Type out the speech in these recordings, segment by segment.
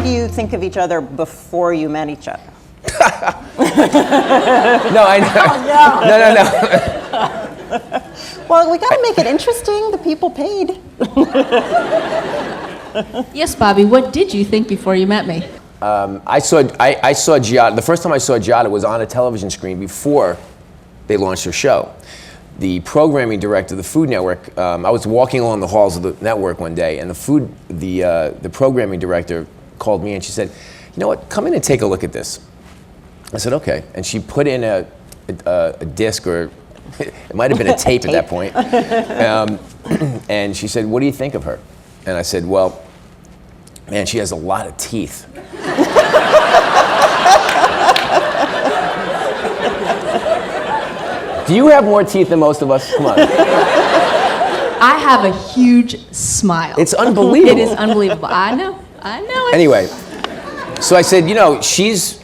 did you think of each other before you met each other? No, I know. No. Well, we got to make it interesting. The people paid. Yes, Bobby, what did you think before you met me? I saw Giada. The first time I saw Giada was on a television screen before they launched their show. The programming director of the Food Network, I was walking along the halls of the network one day, and the programming director called me and she said, "You know what? Come in and take a look at this." I said, "Okay." And she put in a disc, or it might have been a tape at that point. And she said, "What do you think of her?" And I said, "Well, man, she has a lot of teeth." Do you have more teeth than most of us? Come on. I have a huge smile. It's unbelievable. It is unbelievable. I know it. Anyway, so I said, she's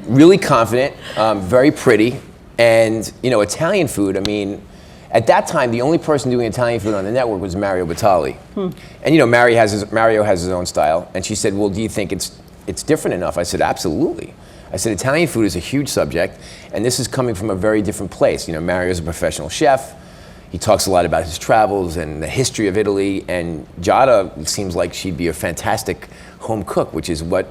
really confident, very pretty, and, Italian food, I mean, at that time, the only person doing Italian food on the network was Mario Batali. And, Mario has his own style. And she said, "Well, do you think it's different enough?" I said, "Absolutely." I said, "Italian food is a huge subject, and this is coming from a very different place. Mario's a professional chef. He talks a lot about his travels and the history of Italy, and Giada seems like she'd be a fantastic home cook, which is what,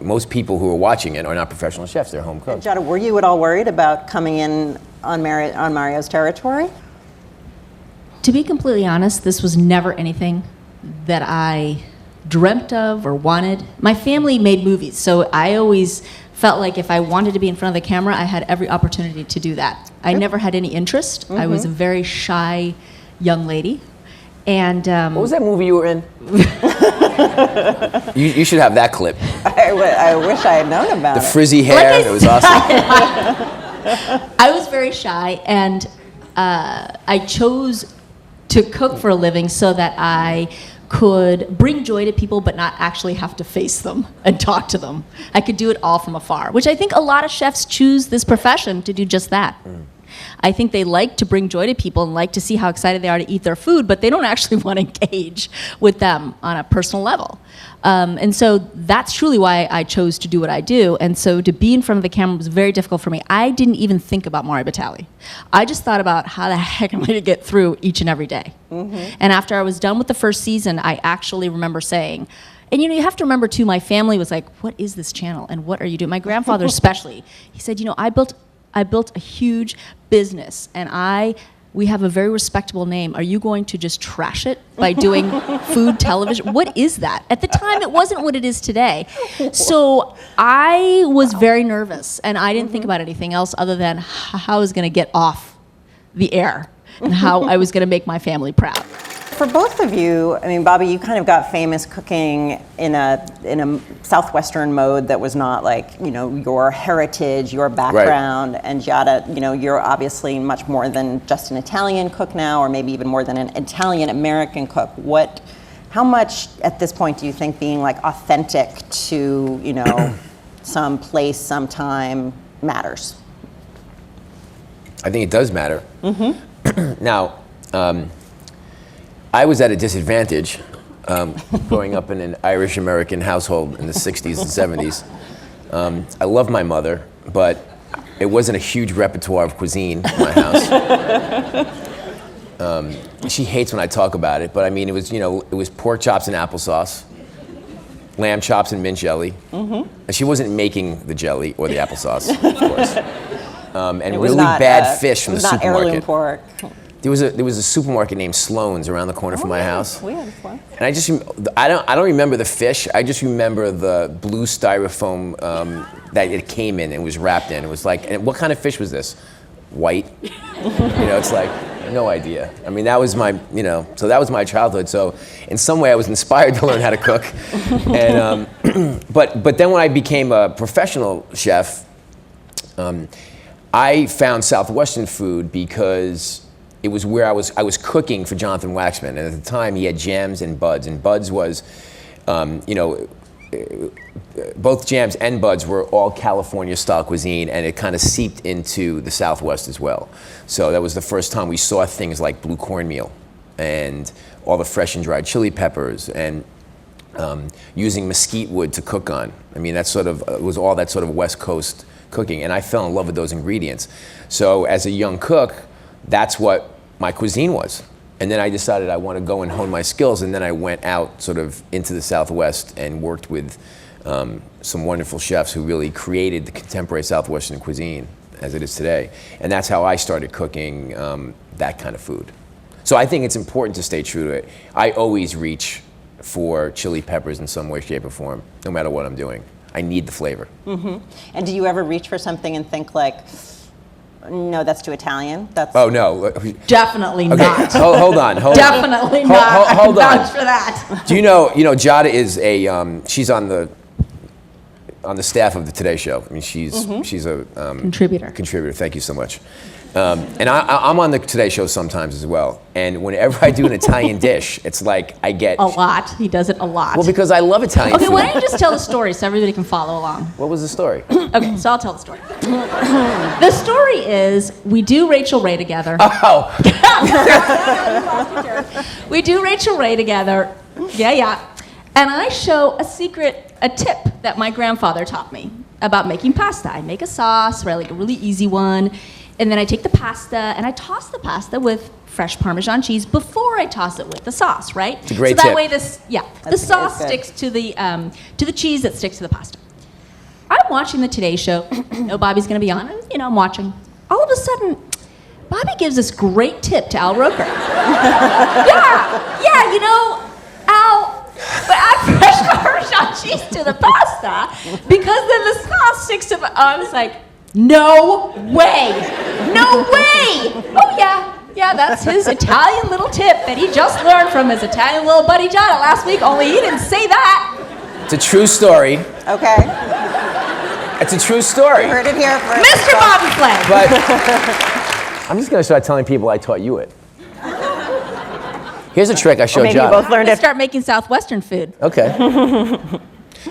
most people who are watching it are not professional chefs, they're home cooks." Giada, were you at all worried about coming in on Mario's territory? To be completely honest, this was never anything that I dreamt of or wanted. My family made movies, so I always felt like if I wanted to be in front of the camera, I had every opportunity to do that. I never had any interest. I was a very shy young lady. And what was that movie you were in? you should have that clip. I wish I had known about it. The frizzy hair, it was awesome. I was very shy, and I chose to cook for a living so that I could bring joy to people but not actually have to face them and talk to them. I could do it all from afar, which I think a lot of chefs choose this profession to do just that. I think they like to bring joy to people and like to see how excited they are to eat their food, but they don't actually want to engage with them on a personal level. And so that's truly why I chose to do what I do. And so to be in front of the camera was very difficult for me. I didn't even think about Mario Batali. I just thought about how the heck am I going to get through each and every day. And after I was done with the first season, I actually remember saying, and you have to remember too, my family was like, "What is this channel and what are you doing?" My grandfather especially, he said, "I built a huge business and we have a very respectable name. Are you going to just trash it by doing food television? What is that?" At the time, it wasn't what it is today. So I was very nervous, and I didn't think about anything else other than how I was going to get off the air and how I was going to make my family proud. For both of you, I mean, Bobby, you kind of got famous cooking in a Southwestern mode that was not like, your heritage, your background. Right. And Giada, you're obviously much more than just an Italian cook now, or maybe even more than an Italian-American cook. How much at this point do you think being like authentic to, some place, some time matters? I think it does matter. Now, I was at a disadvantage growing up in an Irish-American household in the 60s and 70s. I love my mother, but it wasn't a huge repertoire of cuisine in my house. She hates when I talk about it, but I mean, it was pork chops and applesauce, lamb chops and mint jelly. And she wasn't making the jelly or the applesauce, of course. And really bad fish from the supermarket. It was not heirloom pork. There was a supermarket named Sloan's around the corner from my house. We had a Sloan. And I don't remember the fish. I just remember the blue styrofoam that it came in and was wrapped in. It was like, and what kind of fish was this? White. It's like, no idea. I mean, that was my, so that was my childhood. So in some way I was inspired to learn how to cook. And but then when I became a professional chef, I found Southwestern food because it was where I was cooking for Jonathan Waxman, and at the time he had Jams and Buds, and Buds was, both Jams and Buds were all California style cuisine, and it kind of seeped into the Southwest as well. So that was the first time we saw things like blue cornmeal, and all the fresh and dried chili peppers, and using mesquite wood to cook on. I mean, that sort of it was all that sort of West Coast cooking, and I fell in love with those ingredients. So as a young cook, that's what my cuisine was. And then I decided I want to go and hone my skills, and then I went out sort of into the Southwest and worked with some wonderful chefs who really created the contemporary Southwestern cuisine as it is today. And that's how I started cooking that kind of food. So I think it's important to stay true to it. I always reach for chili peppers in some way, shape, or form, no matter what I'm doing. I need the flavor. And do you ever reach for something and think like, no, that's too Italian? That's Oh, no. Definitely Okay, not. hold on. Definitely not. Hold on. Vouch for that. Do you know, Giada is she's on the staff of the Today Show. I mean, she's a Contributor. Contributor, thank you so much. And I'm on the Today Show sometimes as well. And whenever I do an Italian dish, it's like I get A lot. He does it a lot. Well, because I love Italian Okay, food. why don't you just tell the story so everybody can follow along? What was the story? Okay, so I'll tell the story. The story is we do Rachel Ray together. Oh, We do Rachel Ray together. Yeah. And I show a tip that my grandfather taught me about making pasta. I make a sauce, right, like a really easy one. And then I take the pasta and I toss the pasta with fresh Parmesan cheese before I toss it with the sauce, right? It's a great so that tip. way the That's sauce good. sticks to the cheese that sticks to the pasta. I'm watching the Today Show. Bobby's going to be on. I'm watching. All of a sudden, Bobby gives this great tip to Al Roker. Al, but add fresh Parmesan cheese to the pasta because then the sauce sticks to the. I was like, no way! Oh yeah, that's his Italian little tip that he just learned from his Italian little buddy Giada last week. Only he didn't say that. it's a true story. okay. It's a true story. Heard it here first. Mr. Bobby Flay. But I'm just going to start telling people I taught you it. Here's a trick I showed Maybe you Giada. both learned Let's it. start making Southwestern food. Okay.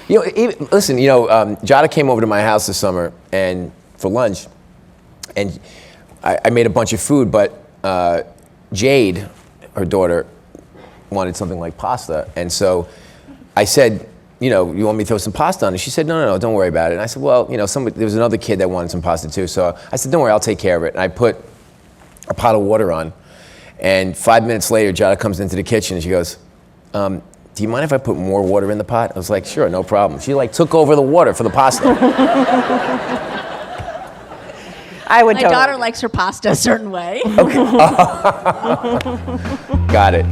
Listen, Giada came over to my house this summer and for lunch, and I made a bunch of food, but Jade, her daughter, wanted something like pasta, and so I said, you want me to throw some pasta on it? She said, no, don't worry about it. And I said, well, there was another kid that wanted some pasta too, so I said, don't worry, I'll take care of it. And I put a pot of water on, and 5 minutes later, Giada comes into the kitchen and she goes, do you mind if I put more water in the pot? I was like, sure, no problem. She took over the water for the pasta. I would My totally. daughter likes her pasta a certain way. Got it.